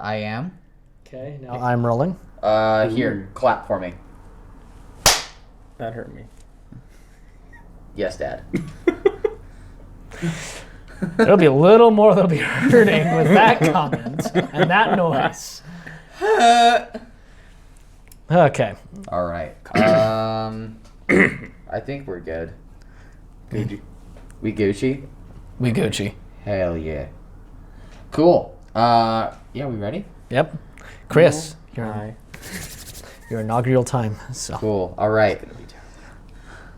I am. Okay, now I'm rolling. Here, clap for me. That hurt me. Yes, Dad. There'll be a little more that'll be hurting with that comment and that noise. Okay. All right. I think we're good. Gucci. We Gucci? We Gucci. Hell yeah. Cool. Yeah, we ready? Yep. Chris, Hi. your inaugural time. So. Cool. All right.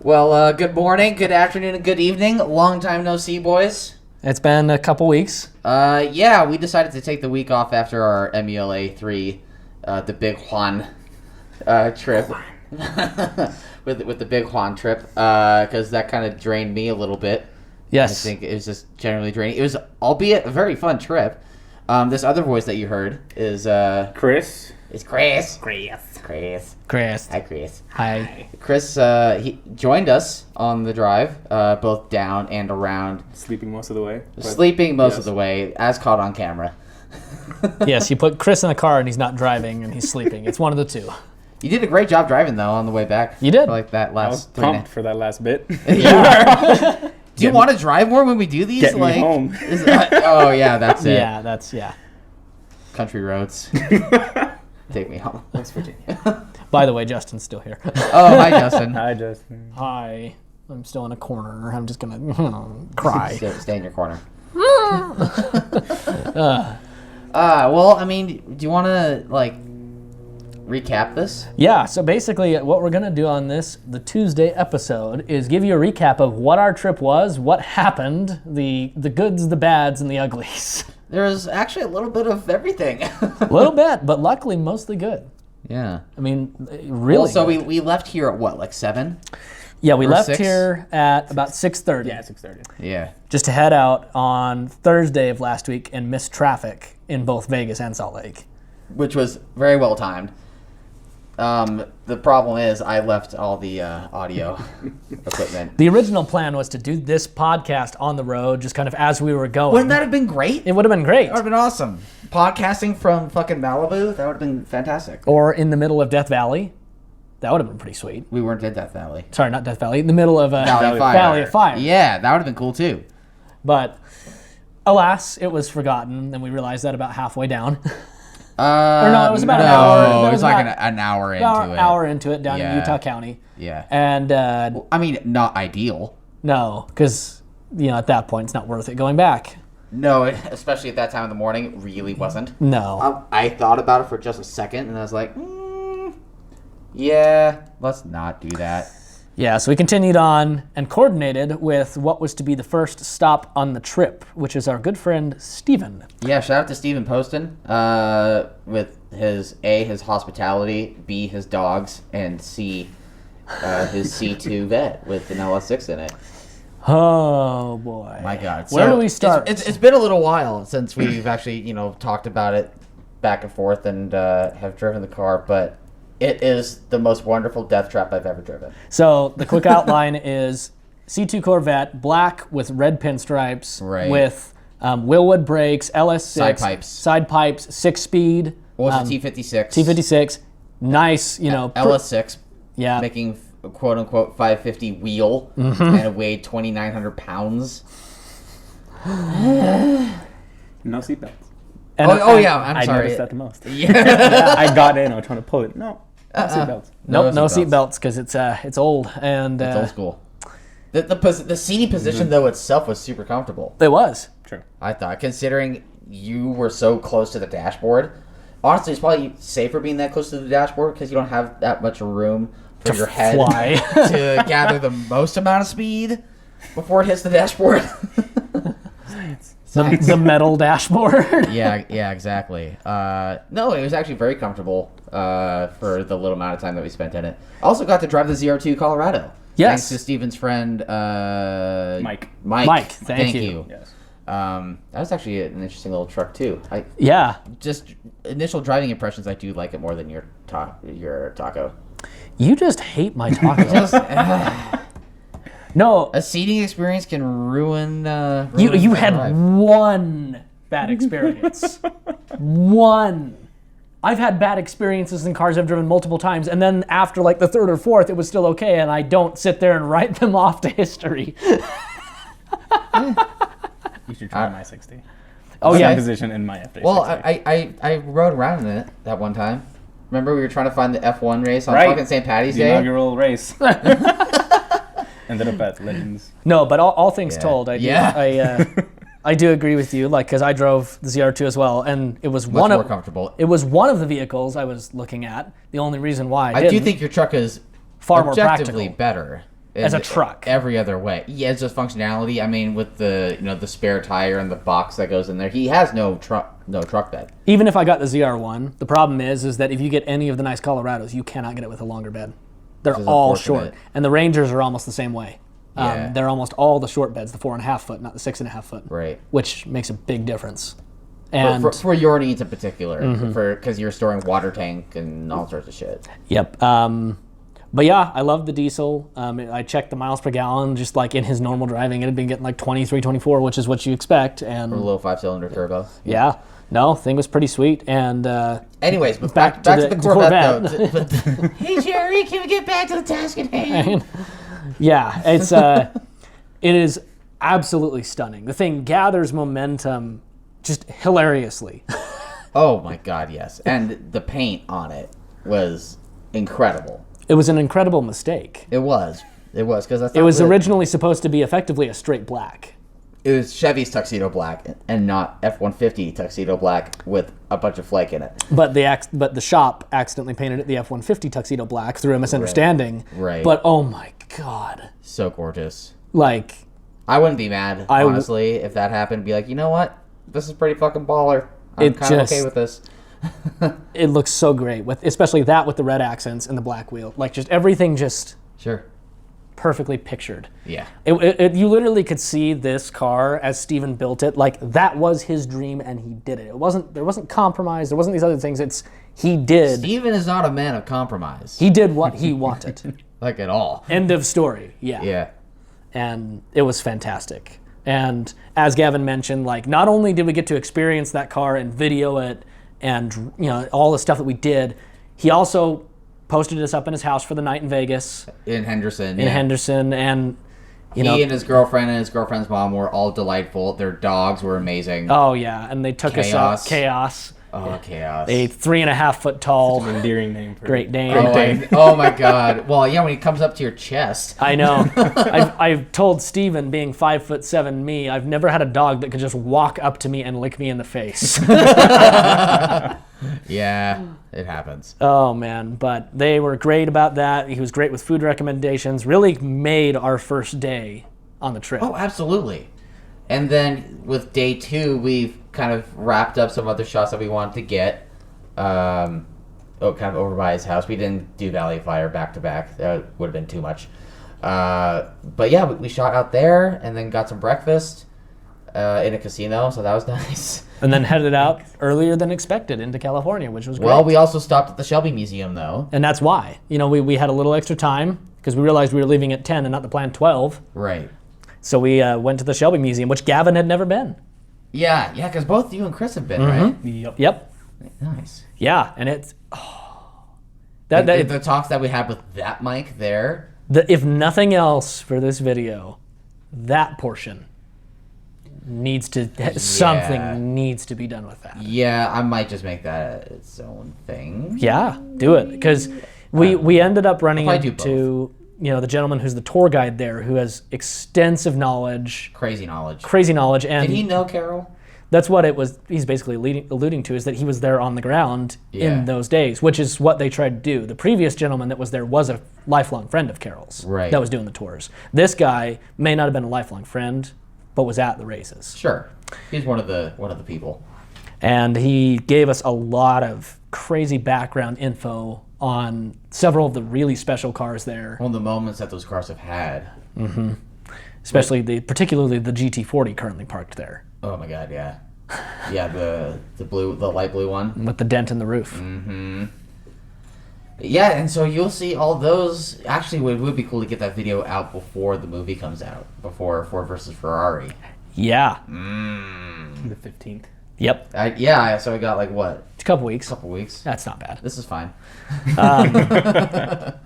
Well, good morning, good afternoon, and good evening. Long time no see, boys. It's been a couple weeks. Yeah, we decided to take the week off after our MELA 3, the Big Juan trip. with the Big Juan trip, because that kind of drained me a little bit. Yes. I think it was just generally draining. It was, albeit, a very fun trip. This other voice that you heard is Chris. It's Chris. Chris. Hi, Chris. Hi. Chris, he joined us on the drive, both down and around. Sleeping most of the way. Sleeping most of the way, as caught on camera. Yes, you put Chris in a car and he's not driving and he's sleeping. It's one of the two. You did a great job driving, though, on the way back. You did. For like that I was last pumped for that last bit. Yeah. Do you want to drive more when we do these? Get me home. Oh, yeah, that's it. Yeah. Country roads. Take me home. West Virginia. By the way, Justin's still here. Oh, hi, Justin. Hi, Justin. Hi. I'm still in a corner. I'm just going to cry. Stay in your corner. Well, I mean, do you want to, recap this? Yeah, so basically what we're going to do on the Tuesday episode is give you a recap of what our trip was, what happened, the goods, the bads, and the uglies. There was actually a little bit of everything. A little bit, but luckily mostly good. Yeah. I mean, really Well, so good. we left here at what, 7? Yeah, we or left 6? here at about 6:30. Yeah, 6:30. Yeah. Just to head out on Thursday of last week and miss traffic in both Vegas and Salt Lake. Which was very well timed. The problem is I left all the audio equipment. The original plan was to do this podcast on the road, just kind of as we were going. Wouldn't that have been great? It would have been great. That would have been awesome. Podcasting from fucking Malibu, that would have been fantastic. Or in the middle of Death Valley. That would have been pretty sweet. We weren't in Death Valley. Sorry, not Death Valley. In the middle of Valley of Fire. Yeah, that would have been cool too. But alas, it was forgotten, and we realized that about halfway down. Or no, it was about an hour. It was like an hour into it. An hour into it down in Utah County. Yeah. And I mean, not ideal. no, because at that point it's not worth it going back. No, especially at that time of the morning, it really wasn't. No. I thought about it for just a second, and I was like, yeah, let's not do that. Yeah, so we continued on and coordinated with what was to be the first stop on the trip, which is our good friend Steven. Yeah, shout out to Steven Poston with his hospitality, B, his dogs, and C, his C2 vet with an LS6 in it. Oh, boy. My God. Where do we start? It's been a little while since we've actually, talked about it back and forth and have driven the car, but it is the most wonderful death trap I've ever driven. So the quick outline is C2 Corvette, black with red pinstripes, Right. with Willwood brakes, LS6. Side pipes. 6-speed. Was a T56. T56. Nice, LS6. Yeah. Making quote-unquote 550 wheel, and it weighed 2,900 pounds. No seatbelts. Yeah, I'm sorry. I noticed that the most. Yeah. I got in, I was trying to pull it. No seatbelts. Nope, no seat belts because it's old and It's old school. The seating position though itself was super comfortable. It was. True. I thought, considering you were so close to the dashboard. Honestly, it's probably safer being that close to the dashboard because you don't have that much room for your head fly. to gather the most amount of speed before it hits the dashboard. The metal dashboard. Yeah, exactly. No, it was actually very comfortable for the little amount of time that we spent in it. I also got to drive the ZR2 Colorado. Yes. Thanks to Steven's friend, Mike. Mike, thank you. Yes. That was actually an interesting little truck too. Yeah. Just initial driving impressions, I do like it more than your taco. You just hate my taco. No. A seating experience can ruin. You the had drive. one bad experience. One. I've had bad experiences in cars I've driven multiple times, and then after like the third or fourth, it was still okay, and I don't sit there and write them off to history. You should try my 60. Oh, Same yeah. position in my F360. Well, I rode around in it that one time. Remember we were trying to find the F1 race on Right. fucking St. Patty's The Day? inaugural race. Ended up at Legends. No, but all things Yeah. told, Yeah. I do agree with you, like, because I drove the ZR2 as well, and it was Much more comfortable. It was one of the vehicles I was looking at. The only reason why I do think your truck is far more objectively practical better as a in truck. every other way. Yeah, it's just functionality. I mean, with the the spare tire and the box that goes in there, he has no truck bed. Even if I got the ZR1, the problem is that if you get any of the nice Colorados, you cannot get it with a longer bed. They're Which is all unfortunate. short, and the Rangers are almost the same way. Yeah. They're almost all the short beds, the 4.5 foot, not the 6.5 foot. Right. Which makes a big difference. And For your needs in particular, because you're storing water tank and all sorts of shit. Yep. But yeah, I love the diesel. I checked the miles per gallon, just like in his normal driving. It had been getting like 23, 24, which is what you expect. And For a low 5-cylinder turbo. yeah, no, thing was pretty sweet. And Anyways, but back to the Corvette, though. Hey, Jerry, can we get back to the task at hand? yeah, it's it is absolutely stunning. The thing gathers momentum just hilariously. Oh my God, yes. And the paint on it was incredible. It was an incredible mistake. It was because that's It was not the- originally supposed to be effectively a straight black. It was Chevy's tuxedo black and not F-150 tuxedo black with a bunch of flake in it. But the shop accidentally painted it the F-150 tuxedo black through a misunderstanding. Right. But oh my God. So gorgeous. Like, I wouldn't be mad, honestly, if that happened. Be like, you know what? This is pretty fucking baller. I'm kind of okay with this. it looks so great, especially that with the red accents and the black wheel. Like, just everything just Sure. perfectly pictured. Yeah. You literally could see this car as Steven built it. Like, that was his dream, and he did it. There wasn't compromise. There wasn't these other things. He did. Steven is not a man of compromise. He did what he wanted. Like at all. End of story. Yeah. Yeah. And it was fantastic. And as Gavin mentioned, like, not only did we get to experience that car and video it and, all the stuff that we did, he also posted us up in his house for the night in Vegas. In Henderson. And, he and his girlfriend and his girlfriend's mom were all delightful. Their dogs were amazing. Oh, yeah. And they took us up. Chaos. Oh, Chaos. A 3.5 foot tall An endearing name for Great Dane. Oh my God. Well, yeah, when he comes up to your chest. I know. I've told Steven, being 5'7" me, I've never had a dog that could just walk up to me and lick me in the face. Yeah, it happens. Oh man, but they were great about that. He was great with food recommendations. Really made our first day on the trip. Oh, absolutely. And then with day 2, we've kind of wrapped up some other shots that we wanted to get. Kind of over by his house. We didn't do Valley Fire back to back. That would have been too much. But yeah, we shot out there and then got some breakfast in a casino, so that was nice. And then headed out earlier than expected into California, which was great. Well, we also stopped at the Shelby Museum, though. And that's why. We had a little extra time because we realized we were leaving at 10 and not the planned 12. Right. So we went to the Shelby Museum, which Gavin had never been. Yeah, because both you and Chris have been, right? Yep. Nice. Yeah, and it's... the talks that we had with that mic there. If nothing else for this video, that portion needs to... Something needs to be done with that. Yeah, I might just make that its own thing. Yeah, do it. Because we ended up running into... the gentleman who's the tour guide there, who has extensive knowledge. Crazy knowledge. And did he know Carol? That's what it was. He's basically alluding to, is that he was there on the ground in those days, which is what they tried to do. The previous gentleman that was there was a lifelong friend of Carol's that was doing the tours. This guy may not have been a lifelong friend, but was at the races. Sure, he's one of the people. And he gave us a lot of crazy background info on several of the really special cars there. One of the moments that those cars have had. Mm-hmm. Especially particularly the GT40 currently parked there. Oh my God, yeah. Yeah, the light blue one. With the dent in the roof. Mm-hmm. Yeah, and so you'll see all those. Actually, it would be cool to get that video out before the movie comes out. Before Ford versus Ferrari. Yeah. The 15th. Yep. So we got like what? A couple weeks. That's not bad. This is fine.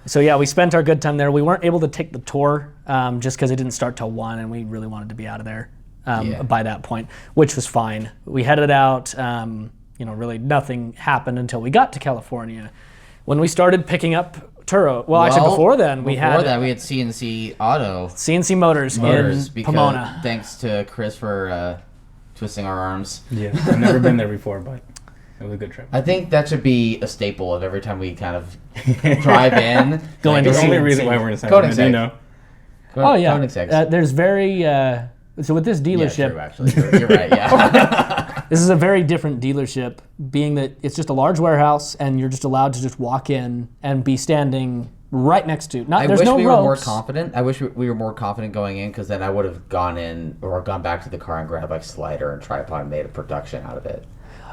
So yeah, we spent our good time there. We weren't able to take the tour just because it didn't start till 1, and we really wanted to be out of there by that point, which was fine. We headed out. Really nothing happened until we got to California, when we started picking up Turo. Well, actually, before then we had CNC Auto. CNC Motors in Pomona. Thanks to Chris for twisting our arms. Yeah, I've never been there before, but it was a good trip. I think that should be a staple of every time we kind of drive in. Going to the only reason why we're in San Bernardino. Oh yeah, there's very so with this dealership. Yeah, true, actually, you're right. Yeah. This is a very different dealership, being that it's just a large warehouse and you're just allowed to just walk in and be standing right next to. I wish we were more confident. I wish we were more confident going in, because then I would have gone in or gone back to the car and grabbed like slider and tripod and made a production out of it.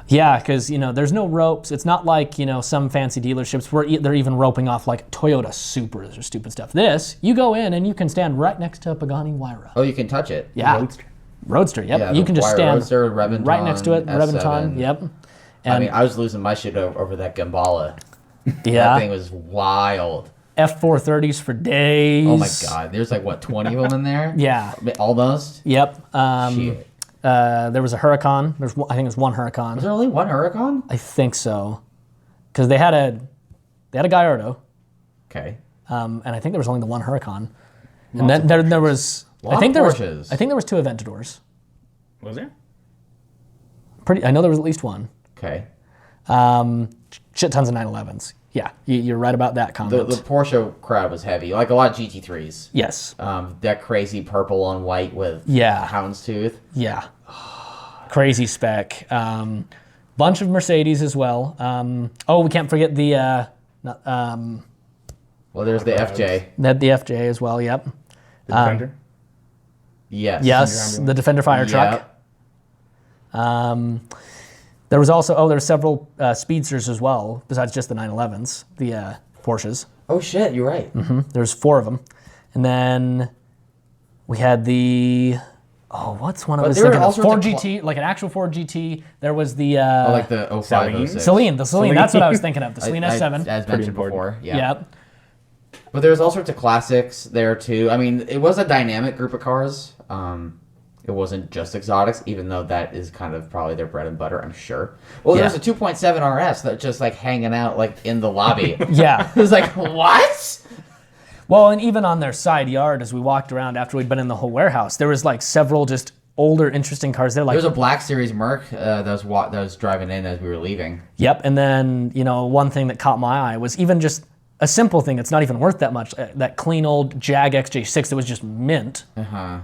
Yeah, because there's no ropes. It's not like some fancy dealerships where they're even roping off like Toyota Supras or stupid stuff. This, you go in and you can stand right next to a Pagani Huayra. Oh, you can touch it. Yeah. Roadster. Yep. Yeah, you can just stand Roadster, right next to it. Reventon. Yep. And I was losing my shit over that Gambala. Yeah. That thing was wild. F430s for days. Oh my God. There's like, what, 20 of them in there? Yeah. Almost? Yep. Shit. There was a Huracan. I think it was one Huracan. Was there only one Huracan? I think so. Because they had a Gallardo. Okay. And I think there was only the one Huracan. And then there was... I think there was 2 Aventadors. Was there? I know there was at least one. Okay. Shit tons of 911s. Yeah, you're right about that comment. The Porsche crowd was heavy, like a lot of GT3s. Yes. That crazy purple on white with houndstooth. Yeah. Crazy spec. Bunch of Mercedes as well. We can't forget the... there's the FJ. The FJ as well, yep. The Defender? Yes, the Defender fire truck. There was also, there were several speedsters as well, besides just the 911s, the Porsches. Oh shit, you're right. Mm-hmm. There's 4 of them. And then we had the, what's one of them? The Ford GT, like an actual Ford GT. There was the... like the 05, 06. Celine, that's what I was thinking of, the Celine S7. As mentioned before, yeah. Yep. But there was all sorts of classics there too. I mean, it was a dynamic group of cars. It wasn't just exotics, even though that is kind of probably their bread and butter, I'm sure. Well, there's a 2.7 RS that just like hanging out like in the lobby. Yeah. It was like, what? Well, and even on their side yard, as we walked around after we'd been in the whole warehouse, there was like several just older, interesting cars there. Like, there was a Black Series Merc that was driving in as we were leaving. Yep, and then one thing that caught my eye was even just a simple thing that's not even worth that much. That clean old Jag XJ6 that was just mint,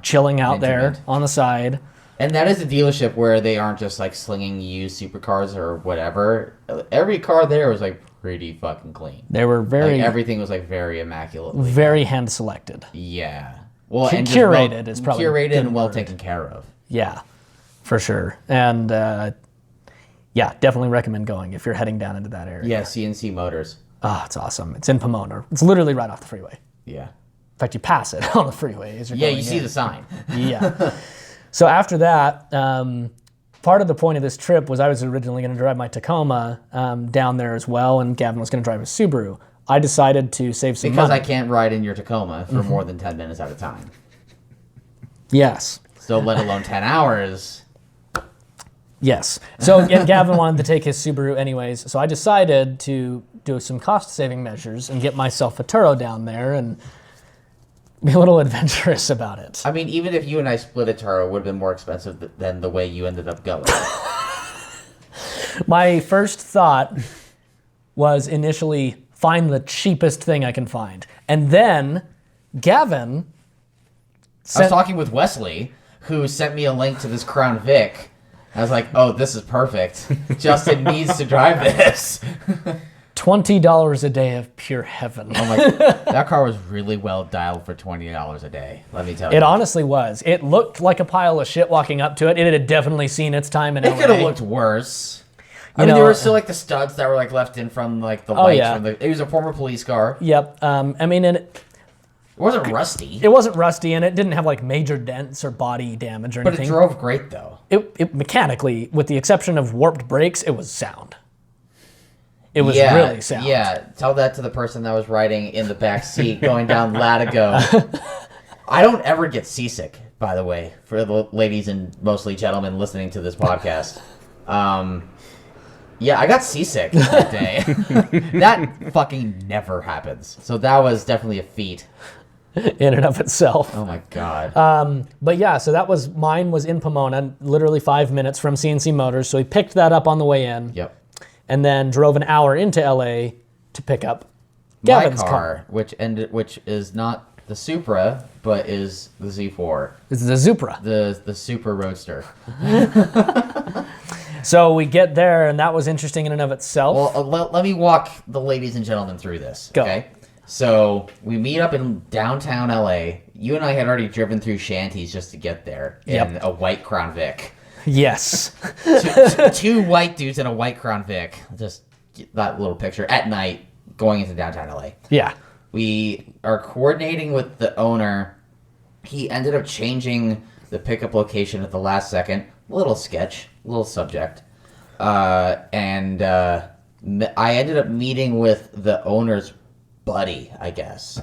chilling out there on the side. And that is a dealership where they aren't just like slinging used supercars or whatever. Every car there was like pretty fucking clean. They were very... everything was like very immaculately. Very hand selected. Yeah. Well, and curated is probably... Curated and well taken care of. Yeah, for sure. And definitely recommend going if you're heading down into that area. Yeah, CNC Motors. Oh, it's awesome. It's in Pomona. It's literally right off the freeway. Yeah. In fact, you pass it on the freeway as you're going in. See the sign. Yeah. So after that, part of the point of this trip was I was originally going to drive my Tacoma down there as well, and Gavin was going to drive his Subaru. I decided to save some money. Because I can't ride in your Tacoma for more than 10 minutes at a time. Yes. So let alone 10 hours. Yes. So Gavin wanted to take his Subaru anyways, so I decided to do some cost-saving measures and get myself a Turo down there and be a little adventurous about it. I mean, even if you and I split a Turo, it would have been more expensive than the way you ended up going. My first thought was initially find the cheapest thing I can find. And then Gavin... I was talking with Wesley, who sent me a link to this Crown Vic. I was like, oh, this is perfect. Justin needs to drive this. $20 a day of pure heaven. Oh my! That car was really well dialed for $20 a day. Let me tell you. It honestly was. It looked like a pile of shit walking up to it. It had definitely seen its time in LA. It could have looked worse. I mean, there were still like the studs that were like left in from like the lights. It was a former police car. Yep. I mean, It wasn't rusty. It wasn't rusty, and it didn't have like major dents or body damage or anything. But it drove great, though. It mechanically, with the exception of warped brakes, it was sound. It was really sound. Yeah, tell that to the person that was riding in the back seat going down Latigo. I don't ever get seasick, by the way, for the ladies and mostly gentlemen listening to this podcast. Yeah, I got seasick that day. That fucking never happens. So that was definitely a feat. In and of itself. Oh my God. But yeah, so mine was in Pomona, literally 5 minutes from CNC Motors. So he picked that up on the way in. Yep. And then drove an hour into LA to pick up Gavin's car. Which is not the Supra, but is the Z4. It's the Supra. The Super Roadster. So we get there, and that was interesting in and of itself. Well, let me walk the ladies and gentlemen through this. Go. Okay. So we meet up in downtown LA. You and I had already driven through shanties just to get there in a white Crown Vic. Yes. Two white dudes in a white Crown Vic. Just that little picture at night going into downtown LA. Yeah. We are coordinating with the owner. He ended up changing the pickup location at the last second. Little sketch, little subject. And I ended up meeting with the owner's buddy, I guess.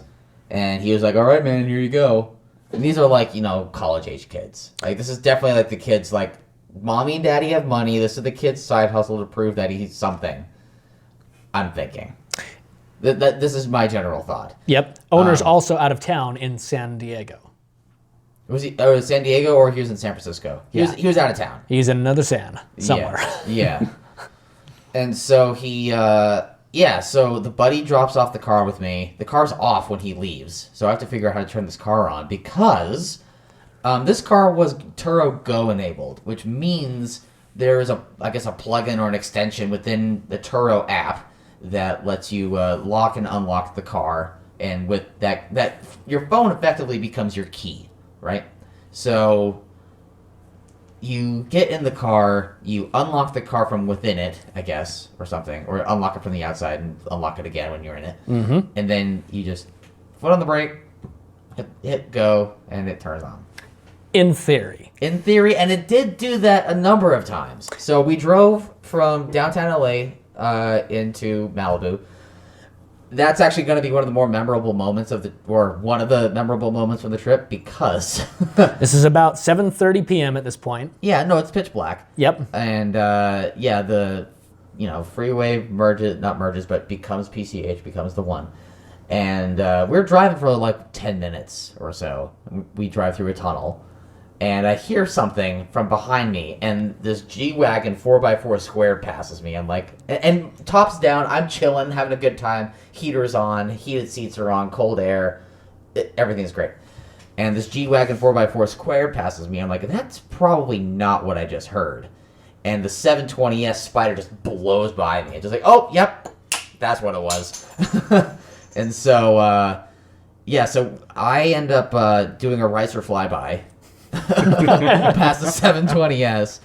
And he was like, all right, man, here you go. And these are like, college-age kids. Like, this is definitely like the kids, like, mommy and daddy have money. This is the kid's side hustle to prove that he's something. I'm thinking. This is my general thought. Yep. Owner's also out of town in San Diego. Was he San Diego or he was in San Francisco? He was out of town. He's in another San somewhere. Yeah. And so so the buddy drops off the car with me. The car's off when he leaves. So I have to figure out how to turn this car on because this car was Turo Go enabled, which means there is a plugin or an extension within the Turo app that lets you lock and unlock the car. And with that your phone effectively becomes your key. Right? So you get in the car, you unlock the car from within it, I guess, or something, or unlock it from the outside and unlock it again when you're in it. Mm-hmm. And then you just foot on the brake, hit go, and it turns on. In theory, and it did do that a number of times. So we drove from downtown LA into Malibu. That's actually going to be one of the more memorable moments one of the memorable moments from the trip because this is about 7:30 p.m. at this point. Yeah, no, it's pitch black. Yep. And the freeway merges, but becomes PCH, becomes the one. And we're driving for like 10 minutes or so. We drive through a tunnel. And I hear something from behind me, and this G-Wagon 4x4 squared passes me. I'm like, and tops down, I'm chilling, having a good time. Heaters on, heated seats are on, cold air, everything's great. And this G-Wagon 4x4 squared passes me. I'm like, that's probably not what I just heard. And the 720S Spider just blows by me. It's just like, oh, yep, that's what it was. And so, so I end up doing a Ricer flyby. Past the 720S,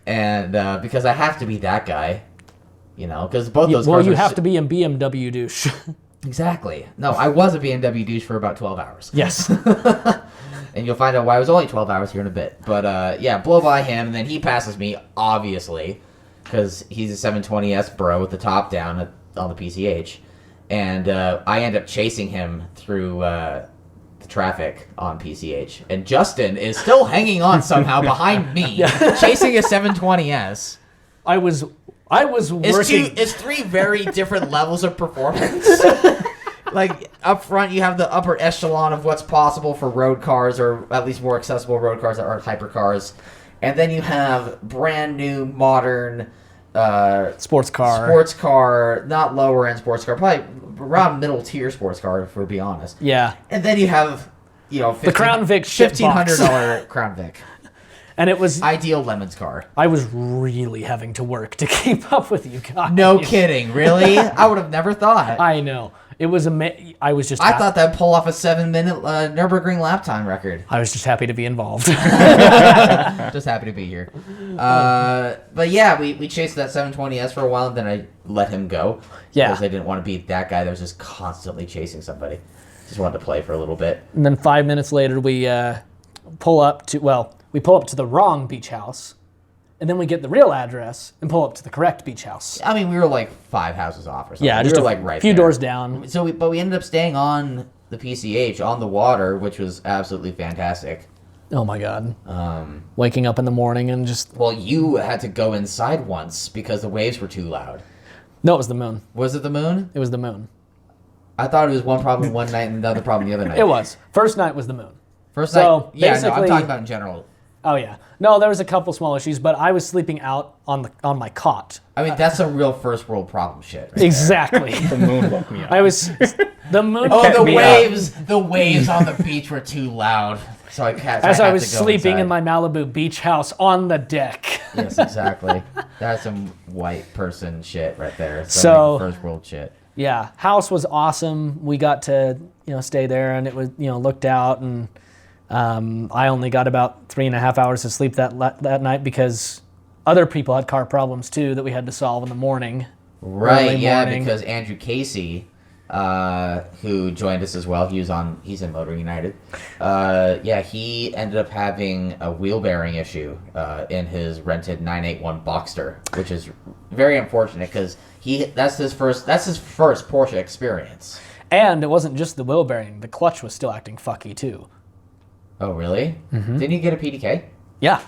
and because I have to be that guy, because both those cars. Well, you have to be a BMW douche. Exactly. No, I was a BMW douche for about 12 hours. Yes. And you'll find out why it was only 12 hours here in a bit. But blow by him, and then he passes me, obviously, because he's a 720S bro with the top down on the PCH, and I end up chasing him through the traffic on PCH, and Justin is still hanging on somehow behind me, chasing a 720S. I was working. It's three very different levels of performance. Like up front, you have the upper echelon of what's possible for road cars, or at least more accessible road cars that aren't hypercars, and then you have brand new modern sports car, not lower end sports car, probably around middle tier sports car, if we're being honest. Yeah. And then you have, the Crown Vic $1,500 Crown Vic. And it was ideal Lemons car. I was really having to work to keep up with you guys. No kidding, really? I would have never thought. I know. It was I thought that'd pull off a 7-minute Nürburgring lap time record. I was just happy to be involved. Just happy to be here. But yeah, we chased that 720S for a while, and then I let him go. Yeah. Because I didn't want to be that guy that was just constantly chasing somebody. Just wanted to play for a little bit. And then 5 minutes later, we pull up to the wrong beach house, and then we get the real address and pull up to the correct beach house. I mean, we were like 5 houses off or something. Yeah, we just were a like right few there. doors down. So, but we ended up staying on the PCH on the water, which was absolutely fantastic. Oh my God. Waking up in the morning and just... Well, you had to go inside once because the waves were too loud. No, it was the moon. Was it the moon? It was the moon. I thought it was one problem one night and another problem the other night. It was. First night was the moon. First night? Yeah, no, I'm talking about in general. Oh, yeah. No, there was a couple small issues, but I was sleeping out on my cot. I mean, that's a real first world problem shit. Right exactly. The moon woke me up. The moon the waves on the beach were too loud. So I was sleeping in my Malibu beach house on the deck. Yes, exactly. That's some white person shit right there. So first world shit. Yeah, house was awesome. We got to stay there, and it was looked out, and I only got about 3.5 hours of sleep that night because other people had car problems too that we had to solve in the morning. Right. Yeah, because Andrew Casey, who joined us as well, he's in Motor United. He ended up having a wheel bearing issue in his rented 981 Boxster, which is very unfortunate because that's his first Porsche experience. And it wasn't just the wheel bearing; the clutch was still acting fucky too. Oh really? Mm-hmm. Didn't you get a PDK? Yeah.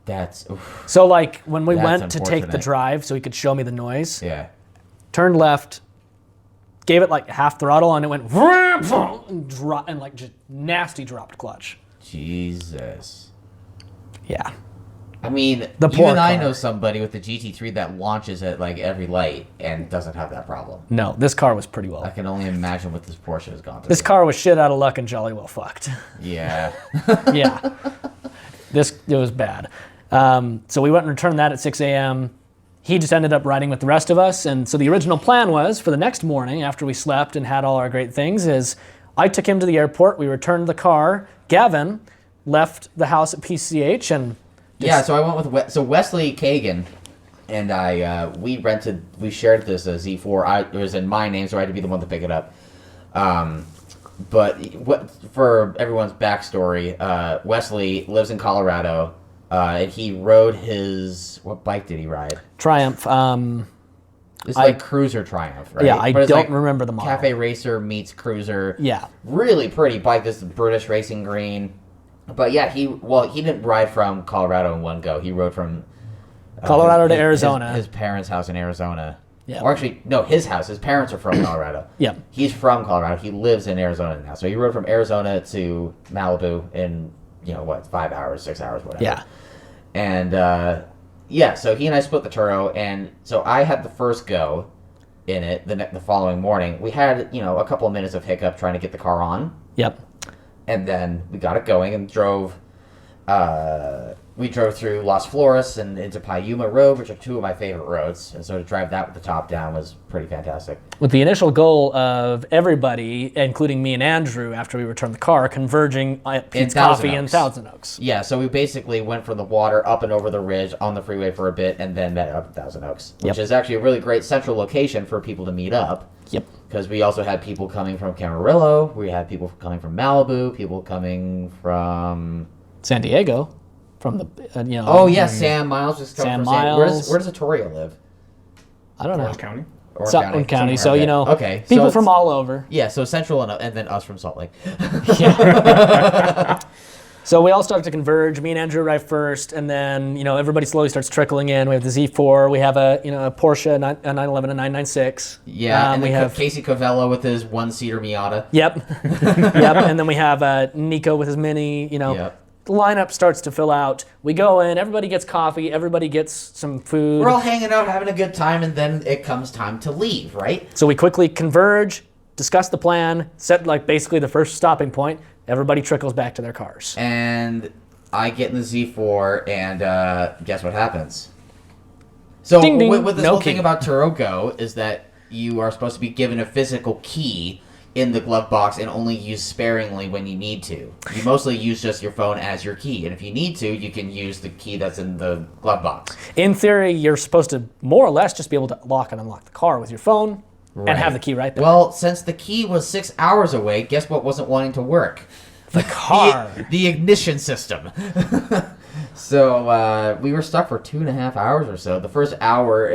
That's oof. So like when we went to take the drive, so he could show me the noise. Yeah. Turned left. Gave it like half throttle and it went and like just nasty dropped clutch. Jesus. Yeah. I mean, you and I know somebody with the GT3 that launches at like every light and doesn't have that problem. No, this car was pretty well. I can only imagine what this Porsche has gone through. This car was shit out of luck and jolly well fucked. Yeah. Yeah. It was bad. So we went and returned that at 6 a.m. He just ended up riding with the rest of us. And so the original plan was for the next morning, after we slept and had all our great things, is I took him to the airport. We returned the car. Gavin left the house at PCH and... So I went with Wesley Kagan and I, we shared this Z4. It was in my name, so I had to be the one to pick it up. But for everyone's backstory, Wesley lives in Colorado. And he rode what bike did he ride? Triumph. It's like Cruiser Triumph, right? Yeah, I don't remember the model. Cafe Racer meets Cruiser. Yeah. Really pretty bike. This is British Racing Green. But yeah, he didn't ride from Colorado in one go. He rode from Colorado to Arizona. His parents' house in Arizona. Yeah. Or actually, no, his house. His parents are from Colorado. Yeah. He's from Colorado. He lives in Arizona now. So he rode from Arizona to Malibu in 5 hours, 6 hours, whatever. Yeah. And so he and I split the Turo, and so I had the first go in it the following morning. We had a couple of minutes of hiccup trying to get the car on. Yep. And then we got it going and drove. We drove through Las Flores and into Payuma Road, which are two of my favorite roads. And so to drive that with the top down was pretty fantastic. With the initial goal of everybody, including me and Andrew, after we returned the car, converging at Pete's Coffee in Thousand Oaks. Yeah, so we basically went from the water up and over the ridge on the freeway for a bit and then met up in Thousand Oaks, which is actually a really great central location for people to meet up. Yep. Because we also had people coming from Camarillo, we had people coming from Malibu, people coming from... San Diego. From the, Sam Miles just come from Miles. Where does Atorio live? I don't know. Orange County. Sutton County. So, okay. People from all over. Yeah, so Central and then us from Salt Lake. Yeah. So we all start to converge. Me and Andrew arrive first, and then, everybody slowly starts trickling in. We have the Z4. We have a Porsche, a 911, a 996. Yeah, and we have Casey Covello with his one-seater Miata. Yep. Yep. And then we have Nico with his Mini, Yep. The lineup starts to fill out. We go in, everybody gets coffee, everybody gets some food. We're all hanging out, having a good time, and then it comes time to leave, right? So we quickly converge, discuss the plan, set basically the first stopping point. Everybody trickles back to their cars. And I get in the Z4, and guess what happens? So ding, ding. With this whole thing about Turo Go is that you are supposed to be given a physical key in the glove box and only use sparingly when you need to. You mostly use just your phone as your key, and if you need to, you can use the key that's in the glove box. In theory, you're supposed to more or less just be able to lock and unlock the car with your phone. and have the key right there. Well, since the key was 6 hours away, guess what wasn't wanting to work? The car. The ignition system. So we were stuck for 2.5 hours or so. The first hour,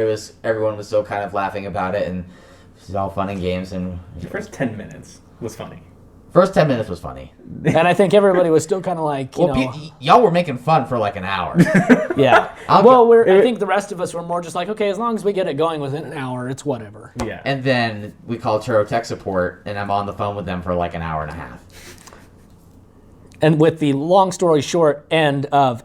everyone was still kind of laughing about it, and it was all fun and games. And The first 10 minutes was funny. First 10 minutes was funny. And I think everybody was still kind of like, y'all were making fun for like an hour. Yeah. I think the rest of us were more just like, okay, as long as we get it going within an hour, it's whatever. Yeah. And then we called Turo Tech Support, and I'm on the phone with them for like an hour and a half. And with the long story short end of,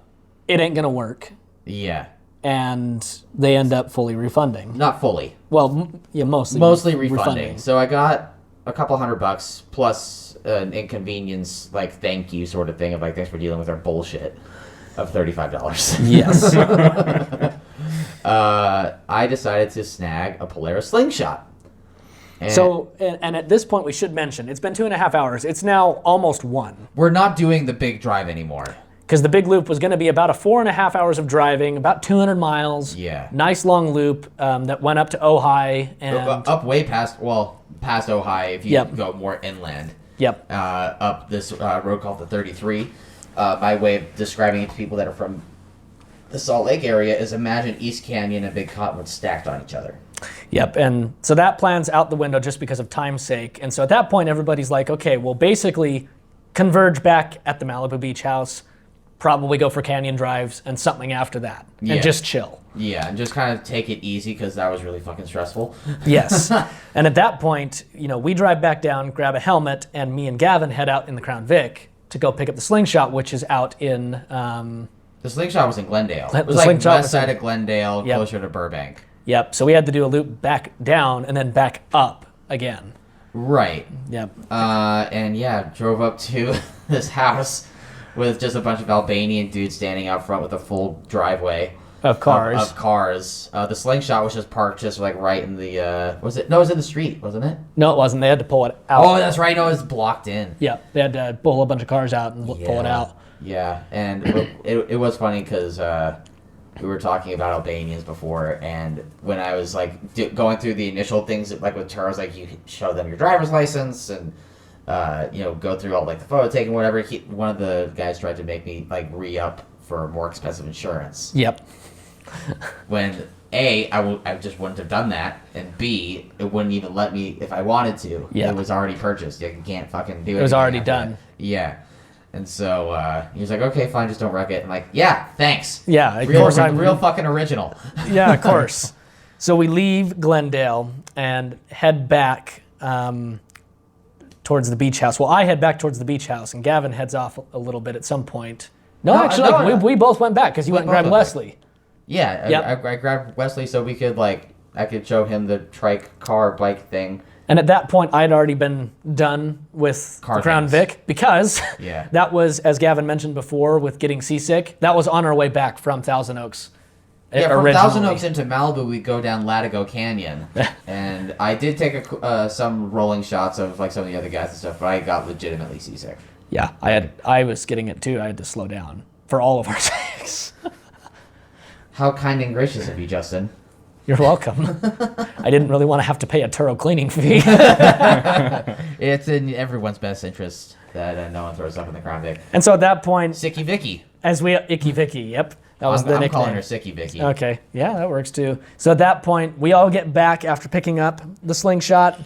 it ain't going to work. Yeah. And they end up fully refunding. Not fully. Well, yeah, mostly. Mostly refunding. So I got a couple $100 plus an inconvenience, like thank you sort of thing of like, thanks for dealing with our bullshit of $35. Yes. I decided to snag a Polaris slingshot. And at this point, we should mention, it's been 2.5 hours. It's now almost 1. We're not doing the big drive anymore. Because the big loop was going to be about 4.5 hours of driving, about 200 miles. Yeah. Nice long loop that went up to Ojai. And up way past Ojai if you go more inland. Yep. Up this road called the 33. My way of describing it to people that are from the Salt Lake area is imagine East Canyon and Big Cottonwood stacked on each other. Yep, and so that plan's out the window just because of time's sake. And so at that point, everybody's like, okay, we'll basically converge back at the Malibu Beach house, probably go for canyon drives and something after that, and just chill. Yeah, and just kind of take it easy because that was really fucking stressful. Yes, and at that point, we drive back down, grab a helmet, and me and Gavin head out in the Crown Vic to go pick up the slingshot, which is out in... the slingshot was in Glendale. It was the like west side of Glendale, closer to Burbank. Yep, so we had to do a loop back down and then back up again. Right. Yep. And drove up to this house with just a bunch of Albanian dudes standing out front with a full driveway of cars. Of cars. The slingshot was just parked just like right in the was it? No, it was in the street, wasn't it? No, it wasn't. They had to pull it out. Oh, that's right. No, it was blocked in. Yep. They had to pull a bunch of cars out and pull it out. Yeah, and it was funny because we were talking about Albanians before, and when I was like going through the initial things, like with Turos, like you show them your driver's license and go through all like the photo taking, whatever. One of the guys tried to make me like re-up for more expensive insurance. Yep. When A, I just wouldn't have done that, and B, it wouldn't even let me if I wanted to. Yeah. It was already purchased. You can't fucking do it. It was already done. That. Yeah. And so he was like, okay, fine, just don't wreck it. I'm like, yeah, thanks. Yeah, of course I'm real fucking original. Yeah, of course. So we leave Glendale and head back towards the beach house. Well, I head back towards the beach house, and Gavin heads off a little bit at some point. We both went back because you went and grabbed Wesley. Yeah, I grabbed Wesley so we could I could show him the trike car bike thing. And at that point, I'd already been done with the Crown Vic because that was, as Gavin mentioned before, with getting seasick, that was on our way back from Thousand Oaks. Yeah, from Thousand Oaks into Malibu, we go down Latigo Canyon. And I did take some rolling shots of like some of the other guys and stuff, but I got legitimately seasick. Yeah, I was getting it too. I had to slow down for all of our sakes. How kind and gracious of you, Justin. You're welcome. I didn't really want to have to pay a Turo cleaning fee. It's in everyone's best interest that no one throws up in the Crown Vic. And so at that point... Sicky Vicky. Icky Vicky, yep. That was the nickname. I'm calling her Sicky Vicky. Okay, yeah, that works too. So at that point, we all get back after picking up the slingshot,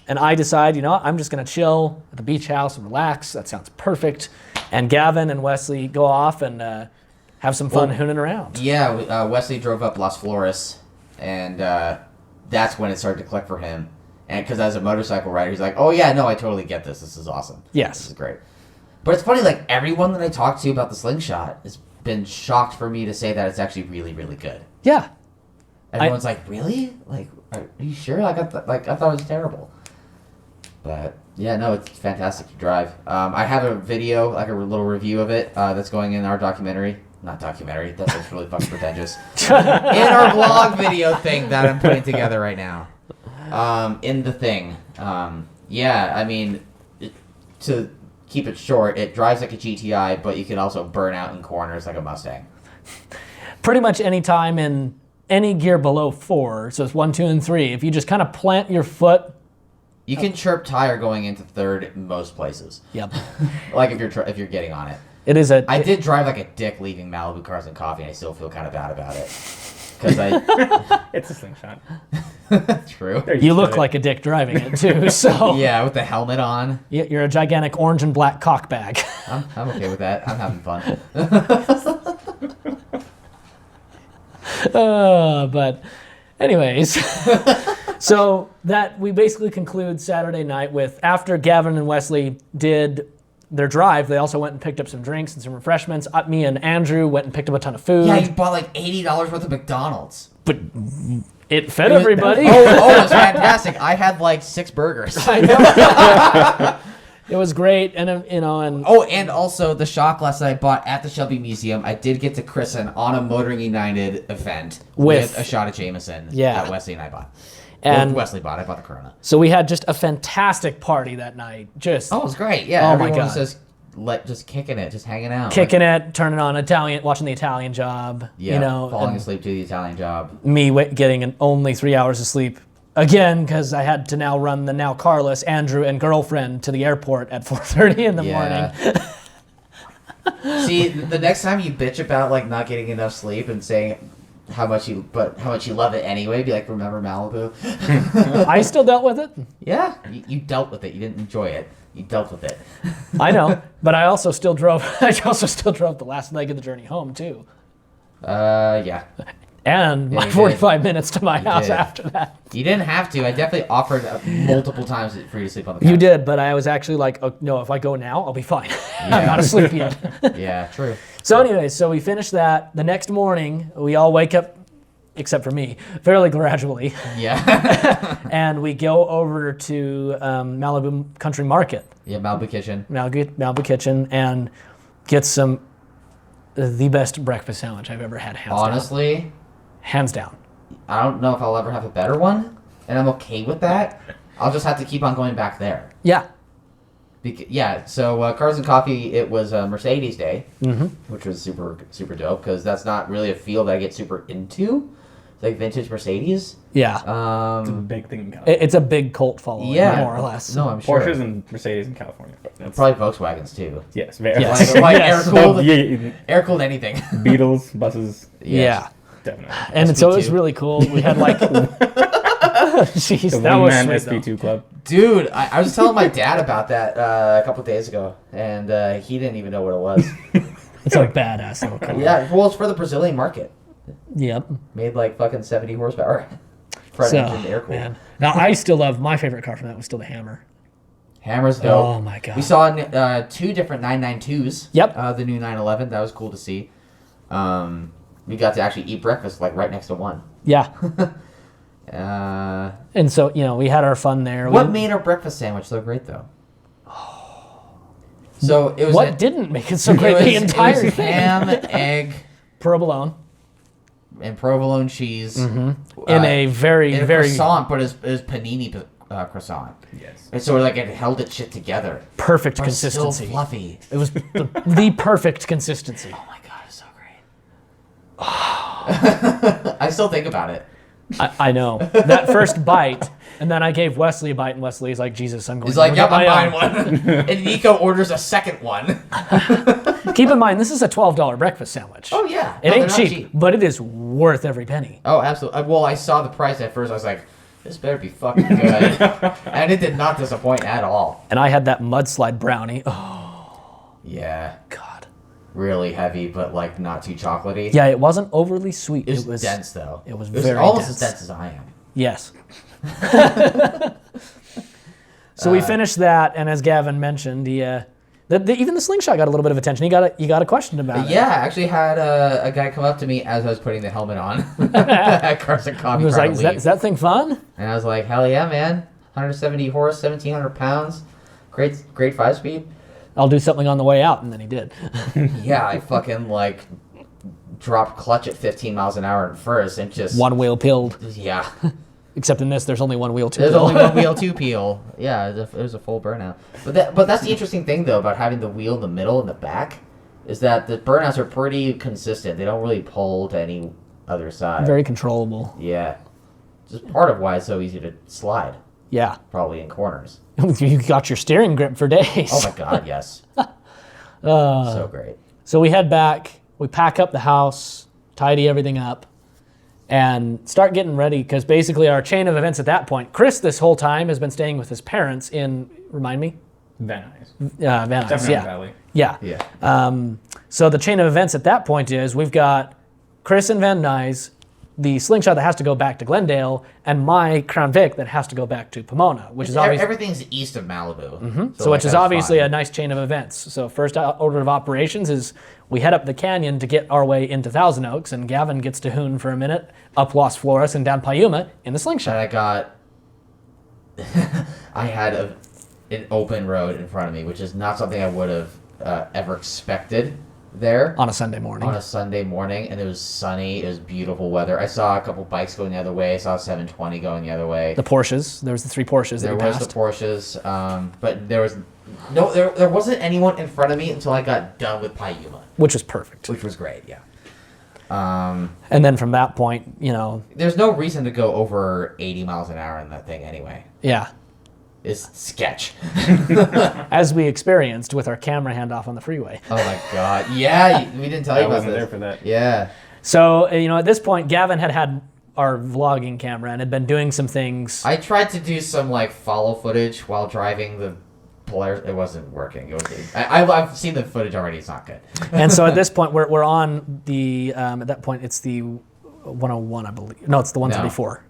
and I decide, I'm just going to chill at the beach house and relax. That sounds perfect. And Gavin and Wesley go off and have some fun hooning around. Yeah, Wesley drove up Las Flores. And that's when it started to click for him. And because as a motorcycle rider, he's like, oh, yeah, no, I totally get this. This is awesome. Yes. This is great. But it's funny, like, everyone that I talked to about the slingshot has been shocked for me to say that it's actually really, really good. Yeah. Everyone's like, really? Like, are you sure? I thought it was terrible. But, yeah, no, it's fantastic to drive. I have a video, like a little review of it that's going in our documentary. Not documentary. That sounds really fucking pretentious. In our vlog video thing that I'm putting together right now. In the thing. I mean, to keep it short, it drives like a GTI, but you can also burn out in corners like a Mustang. Pretty much any time in any gear below 4, so it's 1, 2, and 3, if you just kind of plant your foot. You can chirp tire going into third in most places. Yep. Like if you're getting on it. It is I did drive like a dick leaving Malibu Cars and Coffee, and I still feel kind of bad about it. Because It's a slingshot. True. You look like a dick driving it too, so. Yeah, with the helmet on. You're a gigantic orange and black cock bag. I'm okay with that. I'm having fun. But anyways, so that we basically conclude Saturday night with, after Gavin and Wesley did their drive, they also went and picked up some drinks and some refreshments. Me and Andrew went and picked up a ton of food. Yeah, you bought like $80 worth of McDonald's. But it fed everybody. Oh, it was fantastic. I had like 6 burgers. I know. It was great, and and also the shot glass that I bought at the Shelby Museum, I did get to christen on a Motoring United event with a shot of Jameson that Wesley and I bought. And Wesley bought. I bought the Corona. So we had just a fantastic party that night. It was great. Yeah, everyone my God. Just kicking it, just hanging out, turning on watching the Italian Job. Yeah, falling asleep to the Italian Job. Me getting only 3 hours of sleep. Again, because I had to now run the now carless Andrew and girlfriend to the airport at 4:30 in the morning. See, the next time you bitch about like not getting enough sleep and saying how much you love it anyway, be like, remember Malibu? I still dealt with it. Yeah, you dealt with it. You didn't enjoy it. You dealt with it. I know, but I also still drove. The last leg of the journey home too. Yeah. And my 45 minutes to my house after that. You didn't have to. I definitely offered multiple times for you to sleep on the couch. You did, but I was actually like, oh, no, if I go now, I'll be fine. I'm not asleep yet. Yeah, true. So anyways, so we finished that. The next morning, we all wake up, except for me, fairly gradually. Yeah. And we go over to Malibu Country Market. Yeah, Malibu Kitchen. Malibu Kitchen, and get the best breakfast sandwich I've ever had, Honestly, hands down. I don't know if I'll ever have a better one, and I'm okay with that. I'll just have to keep on going back there. Yeah. So Cars and Coffee, it was Mercedes Day, which was super, super dope, because that's not really a field I get super into. It's like vintage Mercedes. Yeah. It's a big thing in California. It's a big cult following, more or less. No, I'm sure. Porsches and Mercedes in California. Probably Volkswagens, too. Yes, very. Yes. Like yes. air-cooled anything. Beetles, buses. Yeah. Definitely. And so it was really cool. We had like... Jeez, the that was one-man sweet, SP2 club. Dude, I was telling my dad about that a couple days ago, and he didn't even know what it was. It's a badass little car. Yeah, well, it's for the Brazilian market. Yep. Made like fucking 70 horsepower. Front engine air cooled. Now, I still love, my favorite car from that was still the Hammer. Hammer's dope. Oh my God. We saw 2 different 992s. Yep. The new 911. That was cool to see. We got to actually eat breakfast like right next to one. Yeah. And so, we had our fun there. What made our breakfast sandwich so great, though? So it was. What didn't make it so great? The entire it was thing. ham, egg, provolone, and provolone cheese in a very croissant, but it was panini croissant. Yes. And so like it held its shit together. Perfect but consistency. Still fluffy. It was the perfect consistency. Oh my God, it's so great. I still think about it. I know that first bite, and then I gave Wesley a bite, and Wesley's like, "Jesus, I'm going." He's like, "Yep, I'm buying one." And Nico orders a second one. Keep in mind, this is a $12 breakfast sandwich. Oh yeah, it ain't cheap, but it is worth every penny. Oh, absolutely. Well, I saw the price at first. I was like, "This better be fucking good," and it did not disappoint at all. And I had that mudslide brownie. Oh, yeah. God. Really heavy, but like not too chocolatey. Yeah, it wasn't overly sweet. It was dense though. It was very almost dense. as dense as I am. Yes. So we finished that, and as Gavin mentioned, even the slingshot got a little bit of attention. You got a question about it. Yeah, I actually had a guy come up to me as I was putting the helmet on at Cars and Coffee. He was like, is that thing fun? And I was like, hell yeah, man. 170 horse, 1,700 pounds. Great 5-speed. I'll do something on the way out, and then he did. Yeah, I fucking like dropped clutch at 15 miles an hour at first and just... One wheel peeled. Yeah. Except in this, there's only one wheel to peel. There's only one wheel to peel. Yeah, it was a full burnout. But that's the interesting thing, though, about having the wheel in the middle and the back, is that the burnouts are pretty consistent. They don't really pull to any other side. Very controllable. Yeah. Just part of why it's so easy to slide. Yeah. Probably in corners. You got your steering grip for days. Oh my God, yes. So great. So we head back, we pack up the house, tidy everything up, and start getting ready, because basically our chain of events at that point, Chris this whole time has been staying with his parents in, remind me? Van Nuys. Van Nuys, Definitely yeah. Valley. Yeah. Yeah. So the chain of events at that point is we've got Chris and Van Nuys, the slingshot that has to go back to Glendale, and my Crown Vic that has to go back to Pomona, which is obviously everything's east of Malibu. Mm-hmm. So which is obviously a nice chain of events. So first order of operations is we head up the canyon to get our way into Thousand Oaks, and Gavin gets to Hoon for a minute, up Los Flores and down Payuma in the slingshot. And I had an open road in front of me, which is not something I would have ever expected there. On a Sunday morning. And it was sunny. It was beautiful weather. I saw a couple bikes going the other way. I saw a 720 going the other way. The Porsches. There was the 3 Porsches that we passed. There was the Porsches, but there wasn't anyone in front of me until I got done with Payuma. Which was perfect. Which was great, yeah. And then from that point, there's no reason to go over 80 miles an hour in that thing anyway. Yeah. It's sketch. As we experienced with our camera handoff on the freeway. Oh my God. Yeah, we didn't tell you about this. I wasn't there for that. Yeah. So, at this point, Gavin had our vlogging camera and had been doing some things. I tried to do some follow footage while driving the Polaris. It wasn't working. I've seen the footage already. It's not good. And so at this point, we're on the, at that point, it's the 101, I believe. No, it's the 134.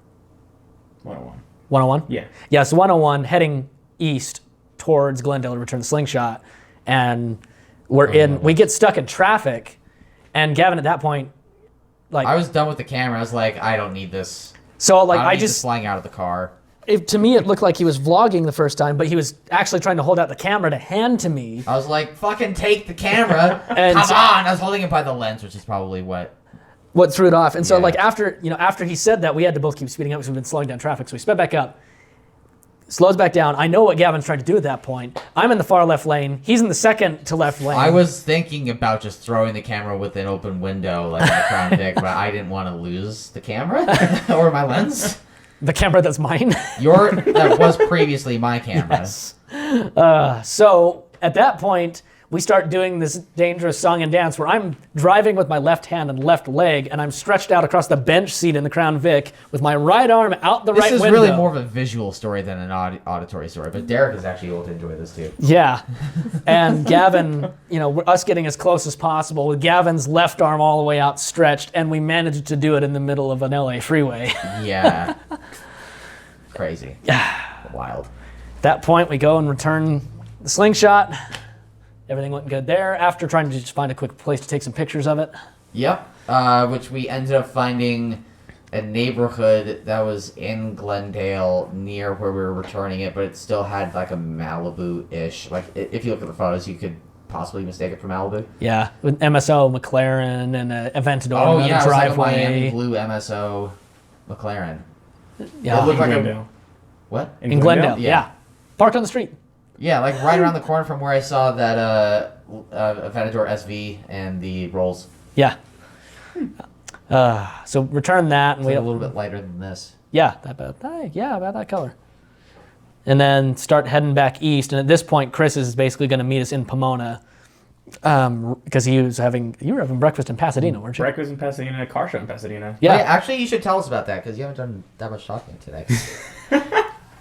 101. 101? Yeah. Yeah, so 101 heading east towards Glendale to return the slingshot. And we get stuck in traffic. And Gavin at that point, I was done with the camera. I was like, I don't need this. So I just flying out of the car. To me, it looked like he was vlogging the first time, but he was actually trying to hold out the camera to hand to me. I was like, fucking take the camera. Come on. I was holding it by the lens, which is probably what threw it off. And so after he said that, we had to both keep speeding up because we've been slowing down traffic. So we sped back up, slows back down. I know what Gavin's trying to do at that point. I'm in the far left lane. He's in the second to left lane. I was thinking about just throwing the camera with an open window like a Crown Vic, but I didn't want to lose the camera or my lens. The camera that's mine. That was previously my camera. Yes. So at that point, we start doing this dangerous song and dance where I'm driving with my left hand and left leg, and I'm stretched out across the bench seat in the Crown Vic with my right arm out the right window. This is really more of a visual story than an auditory story, but Derek is actually able to enjoy this too. Yeah. And Gavin, us getting as close as possible with Gavin's left arm all the way outstretched, and we managed to do it in the middle of an LA freeway. Yeah. Crazy. Wild. At that point, we go and return the slingshot. Everything went good there after trying to just find a quick place to take some pictures of it. Yep. Which we ended up finding a neighborhood that was in Glendale near where we were returning it, but it still had a Malibu-ish. If you look at the photos, you could possibly mistake it for Malibu. Yeah, with MSO McLaren and an Aventador on the driveway. It was a Miami blue MSO McLaren. Yeah. It looked like Glendale. What? In Glendale, yeah. Parked on the street. Yeah, right around the corner from where I saw that Aventador SV and the Rolls. Yeah. So return that, and a little bit lighter than this. Yeah, about that color. And then start heading back east. And at this point, Chris is basically going to meet us in Pomona, because you were having breakfast in Pasadena, weren't you? Breakfast in Pasadena, a car show in Pasadena. Yeah. Wait, actually, you should tell us about that because you haven't done that much talking today.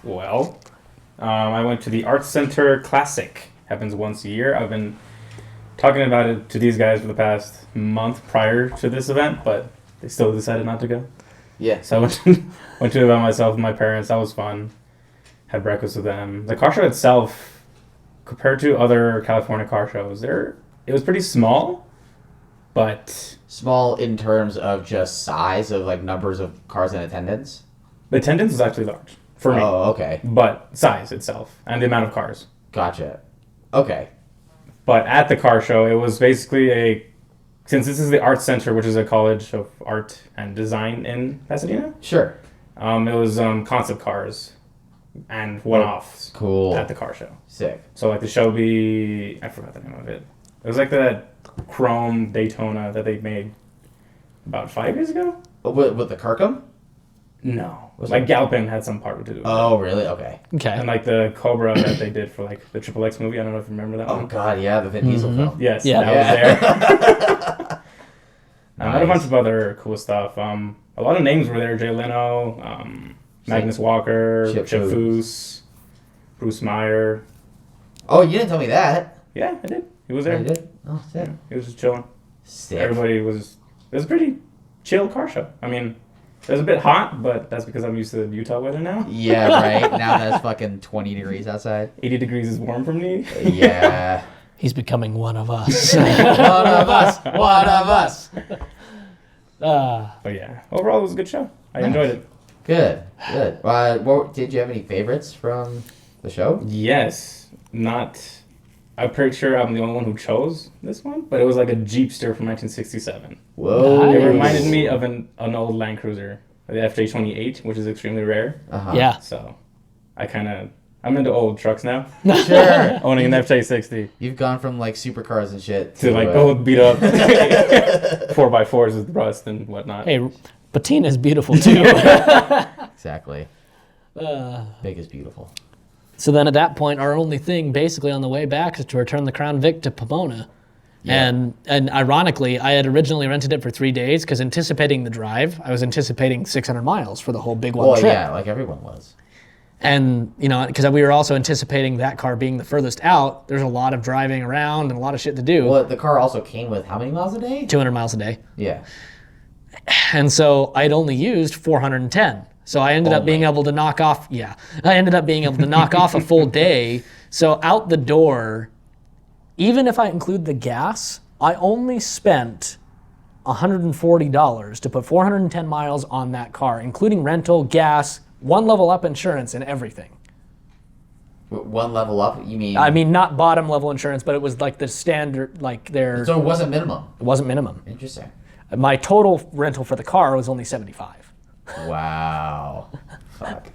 Well. I went to the Arts Center Classic. Happens once a year. I've been talking about it to these guys for the past month prior to this event, but they still decided not to go. Yeah. So I went to it by myself with my parents. That was fun. Had breakfast with them. The car show itself, compared to other California car shows, it was pretty small, but... Small in terms of just size of numbers of cars in attendance? The attendance was actually large. For me. Oh, okay. But size itself and the amount of cars. Gotcha. Okay. But at the car show, it was basically since this is the Arts Center, which is a college of art and design in Pasadena. Sure. It was concept cars and one-offs. Cool. At the car show. Sick. So the Shelby, I forgot the name of it. It was that chrome Daytona that they made about 5 years ago. With the Kirkham? No. Like Galpin had some part to do with it. Oh, really? Okay. And like the Cobra that they did for like the Triple X movie. I don't know if you remember that one. Oh, God, yeah, the Vin Diesel film. Yes, Yeah. that was there. I had a Nice. bunch of other cool stuff. A lot of names were there. Jay Leno, Magnus Walker, Chip Chip Foose, Bruce Meyer. Oh, you didn't tell me that. Yeah, I did. He was Oh, there. you did? Oh, sick. He was just chilling. Sick. Everybody was... It was a pretty chill car show. I mean, it was a bit hot, but that's because I'm used to Utah weather now. Yeah, right. Now that's fucking 20 degrees outside. 80 degrees is warm for me. Yeah. He's becoming one of us. One of us. One of us. But yeah, overall it was a good show. I enjoyed it. Good. Good. Did you have any favorites from the show? Yes. I'm pretty sure I'm the only one who chose this one, but it was like a Jeepster from 1967. Whoa. It reminded me of an old Land Cruiser, the FJ28, which is extremely rare. Uh-huh. Yeah. So I'm into old trucks now. Sure. Owning an FJ60 You've gone from like supercars and shit to like old beat up 4x4s with rust and whatnot. Hey, patina is beautiful too. Exactly. Big is beautiful. So then at that point, our only thing basically on the way back is to return the Crown Vic to Pomona. Yeah. And ironically, I had originally rented it for 3 days because anticipating the drive, I was anticipating 600 miles for the whole Big Juan trip. Well, yeah, like everyone was. And, because we were also anticipating that car being the furthest out, there's a lot of driving around and a lot of shit to do. Well, the car also came with how many miles a day? 200 miles a day. Yeah. And so I'd only used 410. So I ended up being able to knock off, a full day. So out the door, even if I include the gas, I only spent $140 to put 410 miles on that car, including rental, gas, one level up insurance, and everything. One level up, you mean? I mean, not bottom level insurance, but it was like the standard, like their... So it wasn't minimum? It wasn't minimum. Interesting. My total rental for the car was only $75. Wow. Fuck.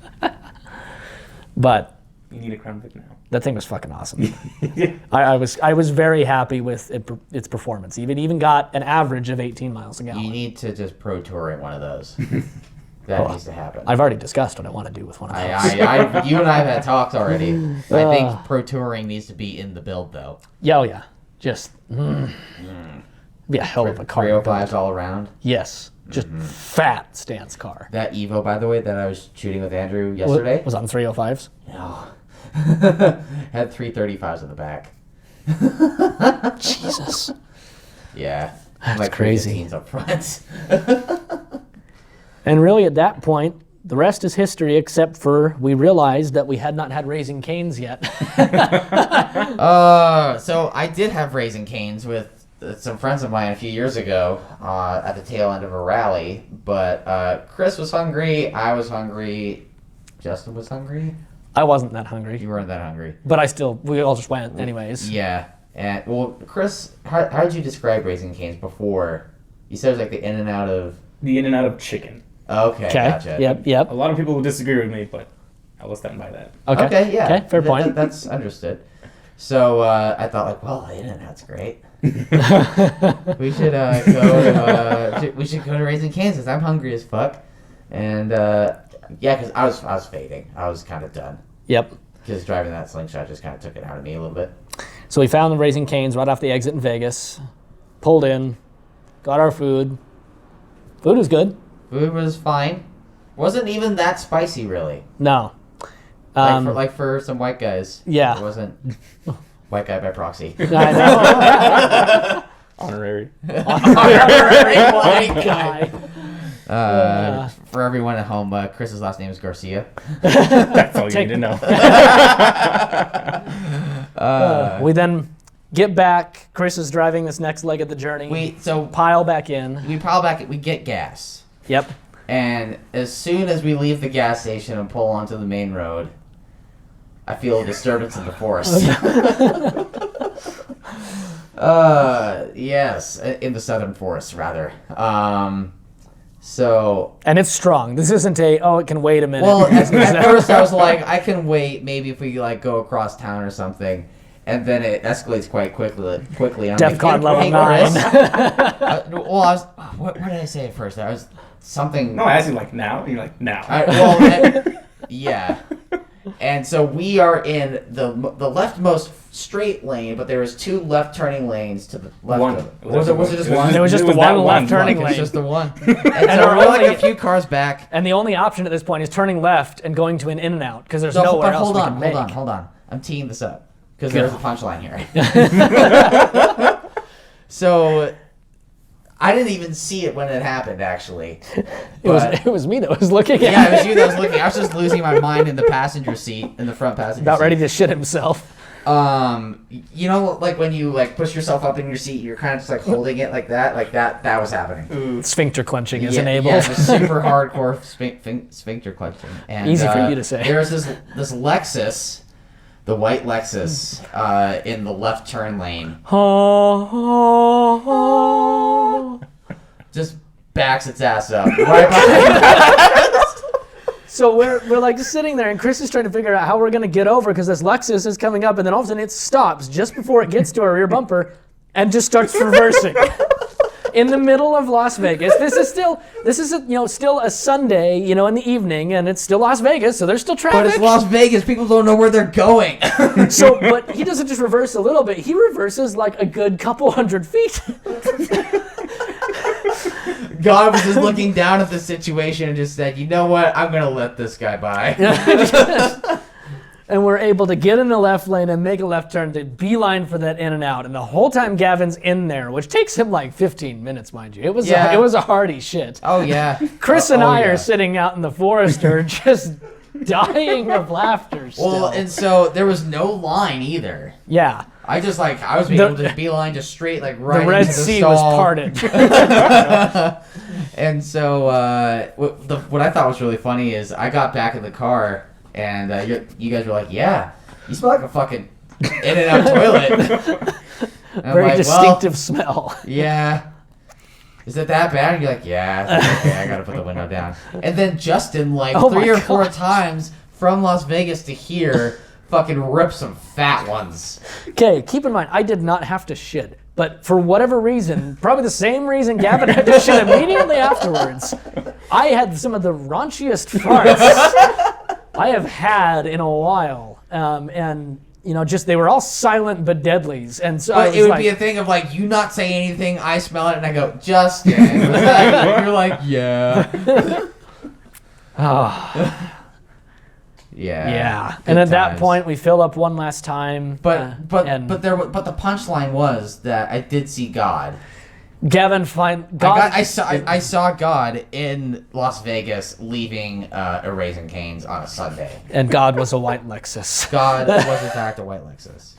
But You need a Crown Vic now. that thing was fucking awesome. I was very happy with its performance. Even got an average of 18 miles a gallon. You need to just pro tour in one of those. That needs to happen. I've already discussed what I want to do with one of those. You and I have had talks already. I think pro touring needs to be in the build, though. Yeah, oh yeah. Just be a hell of a car. 305s all around. Yes. Just fat stance car. That Evo, by the way, that I was shooting with Andrew yesterday. Was on 305s? No. Had 335s in the back. Jesus. Yeah. That's like crazy. 315s up front. And really at that point, the rest is history, except for we realized that we had not had Raising Cane's yet. So I did have Raising Cane's with some friends of mine a few years ago at the tail end of a rally, but Chris was hungry, I was hungry, Justin was hungry. I wasn't that hungry. You weren't that hungry. But we all just went anyways. Yeah. And well, Chris, how did you describe Raising Cane's before? You said it was like the in and out of chicken. Okay, gotcha. Yep. A lot of people will disagree with me, but I will stand by that. Okay, yeah. Okay, fair point. That's understood. So I thought, like, well, the In-N-Out's great. We should we should go to Raising Cane's because I'm hungry as fuck. And yeah, because I was fading. I was kind of done. Yep. Because driving that slingshot just kind of took it out of me a little bit. So we found the Raising Cane's right off the exit in Vegas, pulled in, got our food. Food was good. Food was fine. Wasn't even that spicy, really. No. Like for some white guys. Yeah. It wasn't white guy by proxy. I know. Honorary. Honorary white guy. For everyone at home, Chris's last name is Garcia. That's all you need to know. We then get back. Chris is driving this next leg of the journey. We pile back in. We pile back. We get gas. Yep. And as soon as we leave the gas station and pull onto the main road, I feel a disturbance in the forest. Yes, in the southern forest, rather. So. And it's strong. This isn't it can wait a minute. Well, at first I was like, I can wait. Maybe if we like go across town or something. and then it escalates quite quickly. I'm DEFCON like, level 9. Well, I was. What did I say at first? I was something. No, I asked you like now. And you're like now. Yeah. And so we are in the leftmost straight lane, but there was 2 left turning lanes to the left. One. Was it just one? There was just the one left turning It lane. was just the one. And so we're like a few cars back. And the only option at this point is turning left and going to an In-N-Out because there's nowhere else we can make. Hold on. I'm teeing this up because there's a punchline here. So I didn't even see it when it happened, actually. It was me that was looking at it. Yeah, it was you that was looking. I was just losing my mind in the passenger seat, in the front passenger seat. About ready to shit himself. You know, like when you like push yourself up in your seat, you're kind of just like holding it like that was happening. Sphincter clenching is enabled. Yeah, just super hardcore sphincter clenching. And, easy for you to say. There's this Lexus, the white Lexus, in the left turn lane. Just backs its ass up right behind us. So we're like just sitting there, and Chris is trying to figure out how we're gonna get over because this Lexus is coming up, and then all of a sudden it stops just before it gets to our rear bumper, and just starts reversing in the middle of Las Vegas. This is still a Sunday, in the evening, and it's still Las Vegas, so there's still traffic. But it's Las Vegas. People don't know where they're going. But he doesn't just reverse a little bit. He reverses like a good couple hundred feet. God was just looking down at the situation and just said, you know what? I'm going to let this guy by. And we're able to get in the left lane and make a left turn to beeline for that In-N-Out. And the whole time Gavin's in there, which takes him like 15 minutes, mind you. It was a hearty shit. Oh, yeah. Chris and I are sitting out in the Forester just dying of laughter still. Well, and so there was no line either. Yeah. I was being able to beeline just straight, like right the Red into the Sea stall. was parted. And so what I thought was really funny is I got back in the car and you guys were like, yeah, you smell like a fucking In-N-Out toilet. Very distinctive smell. Yeah. Is it that bad? And you're like, yeah, it's okay, I gotta put the window down. And then Justin, like 3 or 4 times from Las Vegas to here, fucking ripped some fat ones. Okay, keep in mind, I did not have to shit. But for whatever reason, probably the same reason Gavin had to shit immediately afterwards, I had some of the raunchiest farts I have had in a while. And they were all silent but deadlies. And so it would be a thing of like, you not say anything, I smell it, and I go, Justin. You're like, yeah. Yeah. And at that point, we fill up one last time. But the punchline was that I did see God. Gavin God. I saw God in Las Vegas leaving a Raising Cane's on a Sunday. And God was a white Lexus. God was in fact a white Lexus.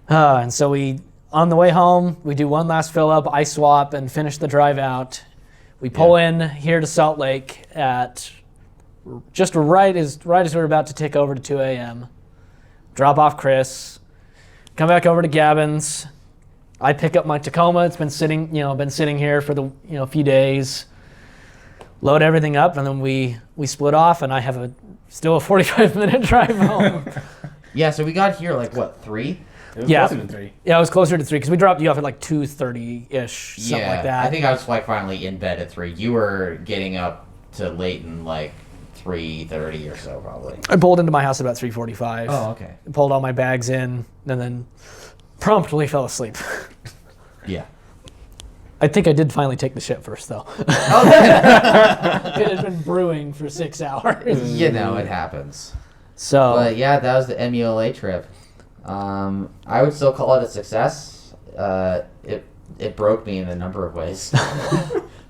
And so on the way home, we do one last fill up, ice swap, and finish the drive out. We pull in here to Salt Lake at just right as we're about to tick over to 2 a.m. Drop off Chris, come back over to Gavin's. I pick up my Tacoma. It's been sitting here for the few days. Load everything up, and then we split off, and I have still a 45-minute drive home. Yeah, so we got here like what, 3? It was closer to 3. Yeah, it was closer to 3 because we dropped you off at like 2:30-ish, something like that. I think I was like finally in bed at 3. You were getting up to Layton like 3:30 or so probably. I pulled into my house at about 3:45. Oh, okay. Pulled all my bags in, and then promptly fell asleep. Yeah. I think I did finally take the shit first, though. It had been brewing for 6 hours. It happens. So. But yeah, that was the MULA trip. I would still call it a success. It broke me in a number of ways,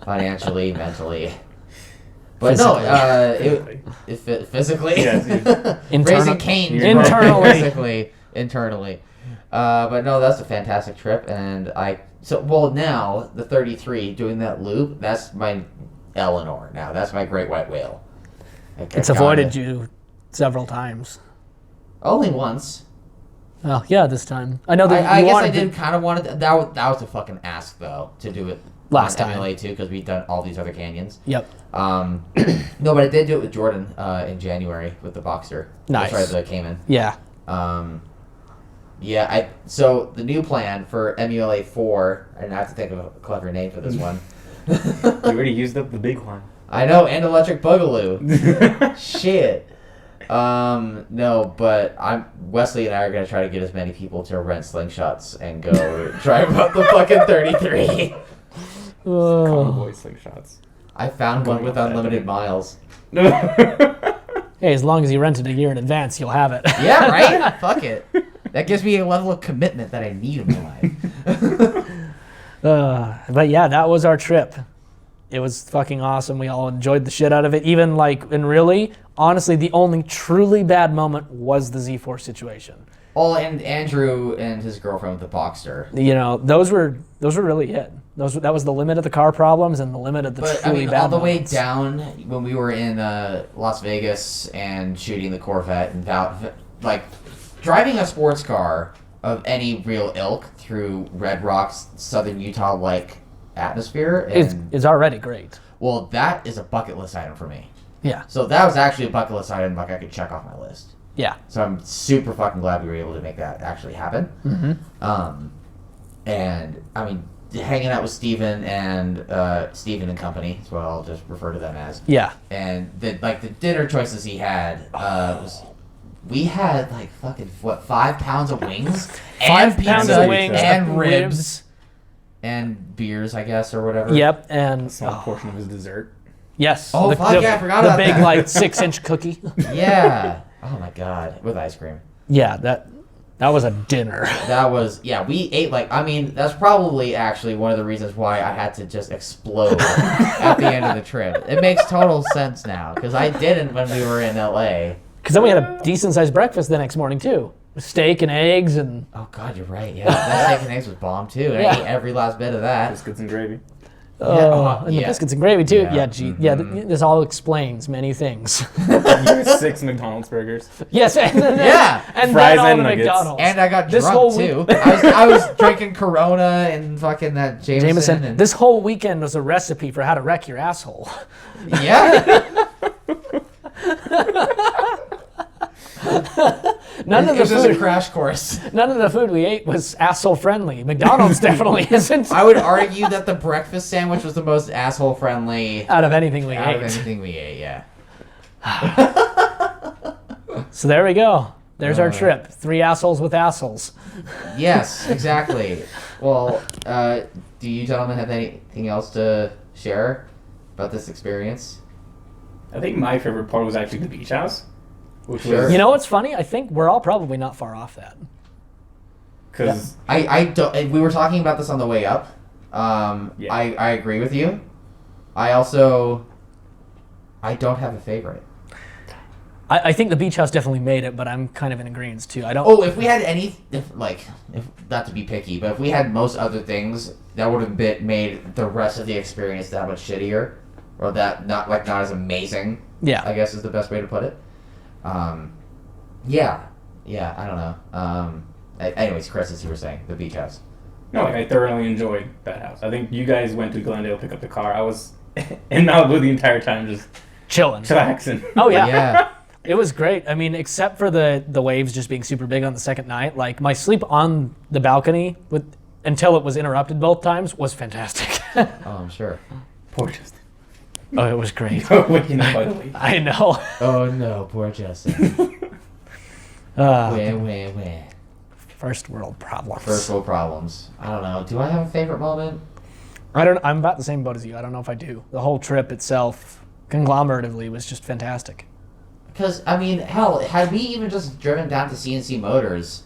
financially, mentally. But physically. It physically. Yes, Raising Cane's internally. But no, that's a fantastic trip, and now the 33 doing that loop. That's my Eleanor now. That's my great white whale. It's avoided you several times. Only once. Oh yeah, this time. I know that I guess I did kind of want to. That was a fucking ask though to do it last time. MLA too, because we've done all these other canyons. Yep. No, but I did do it with Jordan in January with the Boxer. Nice. That's right, the Cayman. Yeah. Yeah, so the new plan for MULA 4, and I have to think of a clever name for this one. You already used up the Big Juan. I know, and Electric Boogaloo. Shit. No, but Wesley and I are gonna try to get as many people to rent slingshots and go drive up the fucking 33. Convoy slingshots. I found one with unlimited miles. Hey, as long as you rent it a year in advance, you'll have it. Yeah, right? Fuck it. That gives me a level of commitment that I need in my life. But yeah, that was our trip. It was fucking awesome. We all enjoyed the shit out of it. Even and really, honestly, the only truly bad moment was the Z4 situation. Oh, and Andrew and his girlfriend with the Boxster. Those were really it. That was the limit of the car problems and the limit of the truly bad moments. All the way down when we were in Las Vegas and shooting the Corvette and driving a sports car of any real ilk through Red Rock's southern Utah-like atmosphere is already great. Well, that is a bucket list item for me. Yeah. So that was actually a bucket list item I could check off my list. Yeah. So I'm super fucking glad we were able to make that actually happen. Mm-hmm. And I mean, hanging out with Steven and company is what I'll just refer to them as. Yeah. And the dinner choices he had we had 5 pounds of wings, 5 pounds of wings and ribs. And beers, I guess, or whatever. Yep, and a small portion of his dessert. Yes. Oh, I forgot about that. The big 6-inch cookie. Yeah. Oh my god, with ice cream. Yeah, that was a dinner. That was we ate that's probably actually one of the reasons why I had to just explode at the end of the trip. It makes total sense now because I didn't when we were in LA. Because then we had a decent sized breakfast the next morning too. Steak and eggs and... Oh, God, you're right. Yeah, that steak and eggs was bomb, too. And I ate every last bit of that. Biscuits and gravy. And the biscuits and gravy, too. This all explains many things. You had 6 McDonald's burgers. Yes, and then, and fries then all and the nuggets. McDonald's. And I got drunk, too. I was drinking Corona and fucking that Jameson. And... This whole weekend was a recipe for how to wreck your asshole. Yeah. It was just a crash course. None of the food we ate was asshole friendly. McDonald's definitely isn't. I would argue that the breakfast sandwich was the most asshole friendly out of anything we ate. Yeah. So there we go. There's our trip. 3 assholes with assholes. Yes, exactly. Well, do you gentlemen have anything else to share about this experience? I think my favorite part was actually the beach house. You know what's funny? I think we're all probably not far off that. Because I don't. We were talking about this on the way up. I agree with you. I don't have a favorite. I think the beach house definitely made it, but I'm kind of in agreement too. I don't. Oh, if we had if not to be picky, but if we had most other things, that would have made the rest of the experience that much shittier, or that not as amazing. Yeah, I guess is the best way to put it. I don't know. Anyways, Chris, as you were saying, the beach house. No, I thoroughly enjoyed that house. I think you guys went to Glendale to pick up the car. I was in Malibu the entire time, just chilling, chillaxing. Oh yeah, yeah. It was great. I mean, except for the waves just being super big on the second night. Like my sleep on the balcony until it was interrupted both times was fantastic. Oh, I'm sure. Poor Justin. Oh, it was great. Waking up by the way. I know. Oh no, poor Justin. Where? First world problems. First world problems. I don't know. Do I have a favorite moment? I'm about the same boat as you. I don't know if I do. The whole trip itself, conglomeratively, was just fantastic. Because, I mean, hell, had we even just driven down to CNC Motors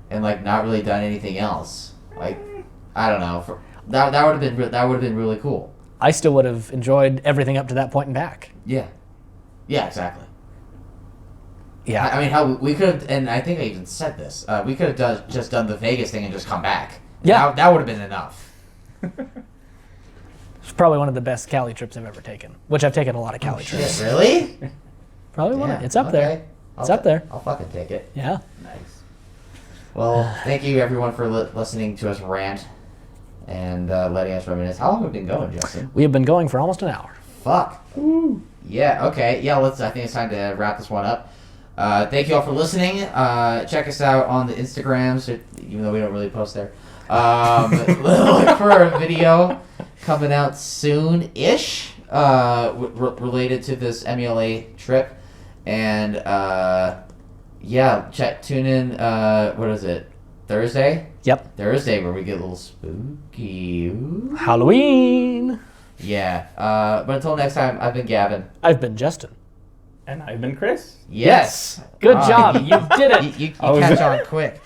and, not really done anything else, I don't know. That would have been really cool. I still would have enjoyed everything up to that point and back. Yeah. Yeah, exactly. Yeah. I mean, how we could have, and I think I even said this, we could have just done the Vegas thing and just come back. Yeah. That would have been enough. It's probably one of the best Cali trips I've ever taken, which I've taken a lot of Cali trips. Really? Probably one. It's up there. It's up there. I'll fucking take it. Yeah. Nice. Well, thank you everyone for listening to us rant and letting us reminisce. How long have we been going, Justin? We have been going for almost an hour. Fuck. Ooh. Yeah, okay. Yeah, I think it's time to wrap this one up. Thank you all for listening. Check us out on the Instagrams, even though we don't really post there. Look for a video coming out soon-ish related to this MELA trip. And, tune in, what is it, Thursday? Yep. Thursday, where we get a little spooky. Ooh. Halloween. Yeah. But until next time, I've been Gavin. I've been Justin. And I've been Chris. Yes. Good job. You did it. You catch on quick.